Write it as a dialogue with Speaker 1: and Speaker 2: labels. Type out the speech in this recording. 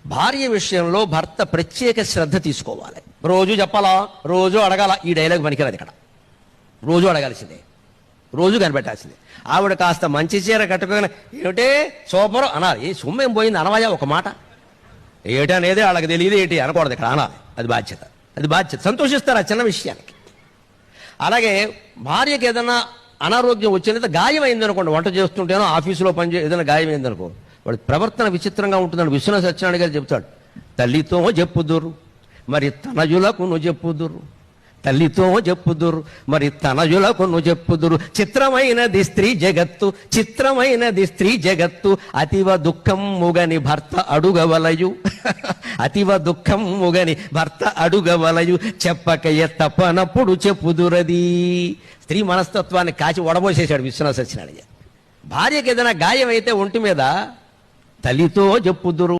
Speaker 1: భార్య విషయంలో భర్త ప్రత్యేక శ్రద్ధ తీసుకోవాలి. రోజు చెప్పాలా, రోజు అడగాల. ఈ డైలాగ్ పనికిరాదు ఇక్కడ. రోజు అడగాల్సిందే, రోజు కనిపెట్టాల్సిందే. ఆవిడ కాస్త మంచి చీర కట్టుకోగానే ఏమిటే సూపర్ అనాలి. ఏ సొమ్మేం పోయింది అనవాయా ఒక మాట. ఏమిటి అనేది వాళ్ళకి తెలియదు, ఏంటి అనకూడదు ఇక్కడ, అనాలి. అది బాధ్యత, అది బాధ్యత. సంతోషిస్తారు ఆ చిన్న విషయానికి. అలాగే భార్యకి ఏదైనా అనారోగ్యం వచ్చిన గాయం అయిందనుకోండి, వంట చేస్తుంటేనో ఆఫీసులో ఏదైనా గాయం అయిందనుకో, వాడి ప్రవర్తన విచిత్రంగా ఉంటుందని విశ్వనాథ సత్యనారాయణ గారు చెప్తాడు. తల్లితో చెప్పుదురు మరి తనయులకు నువ్వు చెప్పుదురు, తల్లితో చెప్పుదురు మరి తనయులకు నువ్వు చెప్పుదురు. చిత్రమైనది స్త్రీ జగత్తు, చిత్రమైనది స్త్రీ జగత్తు. అతివ దుఃఖం ముగని భర్త అడుగవలయు, అతివ దుఃఖం ముగని భర్త అడుగవలయు. చెప్పకయ్య తప్పనప్పుడు చెప్పుదురది. స్త్రీ మనస్తత్వాన్ని కాచి వడబోసేశాడు విశ్వనాథ సత్యనారాయణ. భార్యకి ఏదైనా గాయం అయితే ఒంటి మీద తల్లితో చెప్పుదురు